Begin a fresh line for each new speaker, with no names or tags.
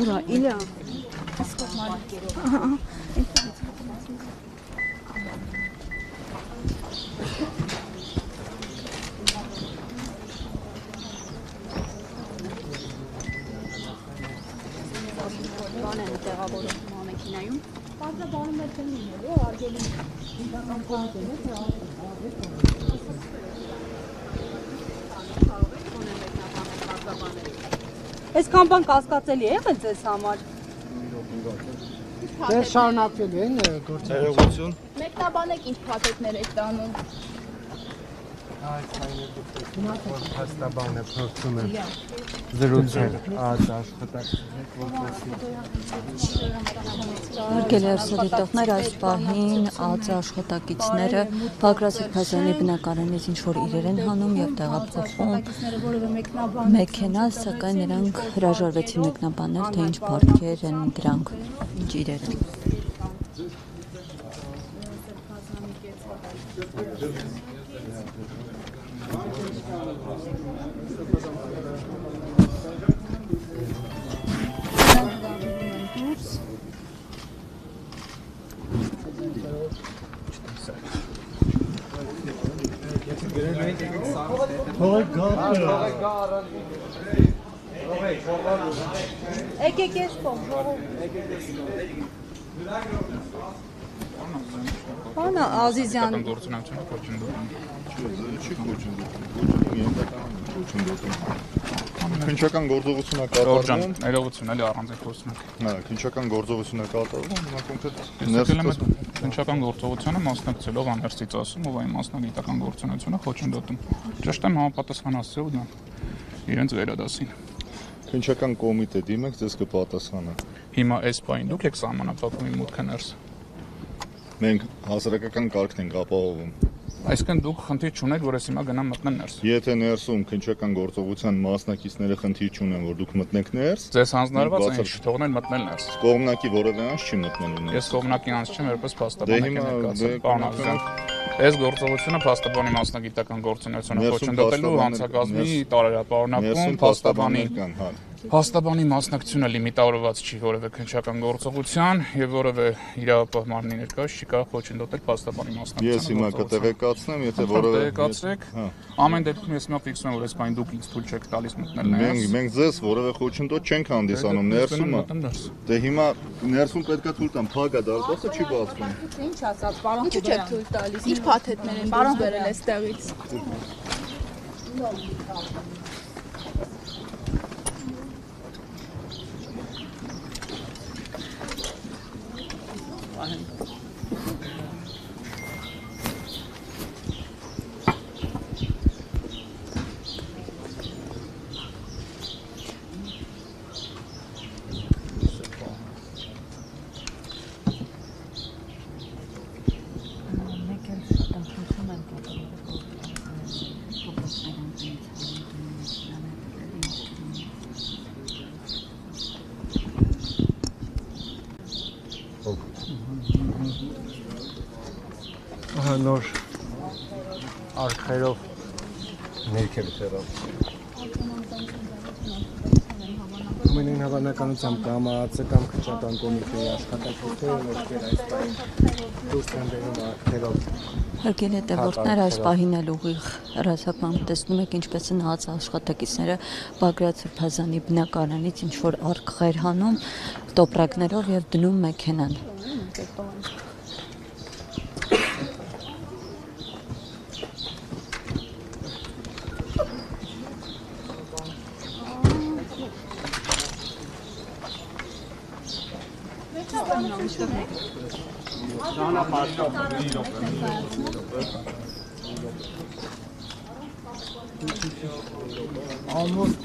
Ура, Իլիա։ Բան են տեղավորում մեքենայում։ Բարձր բանում է չեն լինելու, արգելում ինքնական փոխել է, Այսքան բան կասկածելի է եղել ձեզ համար։
Դες շարունակվելու են գործողություն։
Մեկնաբանեք ինչ փաթեթներ եք տանում։
Հաստաբան է փորձում է զրուցել
Արգելի արտադիտողներ այս պահին ԱԾ աշխատակիցները Բագրատ Սրբազյանի բնակարանից ինչ-որ իրեր են հանում և տեղափոխում մեքենա, սակայն նրանք հրաժարվեցին մեկնաբանել, թե ինչ բարքեր են դրանք, ինչ իրեր են։
Եկեք ես փոխ։ Բան Ազիզյան։
Քննչական գործողություն է կատարվում։
Ներողություն, էլի առանձին խոսում։
Հա, քննչական գործողություն է կատարվում, հիմա կոնկրետ
քննչական գործողությունը մասնակցելով աներսից ասում, ով այն մասնագիտական գործունեությունը խոչընդոտում։ Ճշտ եմ համապատասխանացրել դա իրենց վերադասին։
Քննչական կոմիտե դիմեք, ձեզ կպատասխանա։
Հիմա այս պահին դուք եք սահմանափակում մուտքը ներս։
Մենք հասարակական կարգն ենք ապահովում։
Այսինքն դուք խնդիր չունեք, որ ես հիմա գնամ մտնեմ ներս։
Եթե ներսում քննչական գործողության մասնակիցները խնդիր չունեն, որ դուք մտնեք ներս,
ձեզ հանձնարարված է թողնել մտնել ներս։
Կողմնակի որևէ անձ չի մտնելու ներս։
Ես կողմնակի անձ չեմ, որպես փաստաբան եք ներկայացել, պարոն Ազիզյան։ Այս գործողությունը փաստաբանի մասնագիտական գործունեությունը խոչընդոտելու հանցագազմի տարերապարունակում Փաստաբանի մասնակցությունը լիմիտավորված չի որևէ քննչական գործողության եւ որևէ իրավապահ մարմնի ներկայացուցիչ չի կարող խոչընդոտել փաստաբանի մասնակցությունը։
Ես հիմա կտեղեկացնեմ, եթե որևէ
տեղեկացրեք, ամեն դեպքում ես հիմա ֆիքսում եմ, որ այս բան դուք ինձ թույլ չեք տալիս մտնել ներս։
Մենք ձեզ որևէ խոչընդոտ չենք հանդիսանում ներսում։ Դե հիմա ներսում պետքա թույլ տամ, փակ է դարպասը չի բացվում։
Ինչ ասած, պարոն Քուբարյան։ Ինչ եք թույլ տալիս։ Ինչ փաթեթներ են դուրս բերել այստեղից։
Նոր արխերով ներքև թերավ։ Ամենայն հավանականությամբ կամ ԱԾ կամ քննչական կոմիտեի աշխատակիցները ովքեր այս պահին դուրս են բերում արխերով։
Հարգելի հետևորդներ, այս պահին էլ ուղիղ հրացակում տեսնում եք ինչպես են ԱԾ աշխատակիցները Բագրատ Սրբազյանի բնակարանից ինչ-որ արխեր հանում տոպրակներով եւ դնում մեքենան։
Almost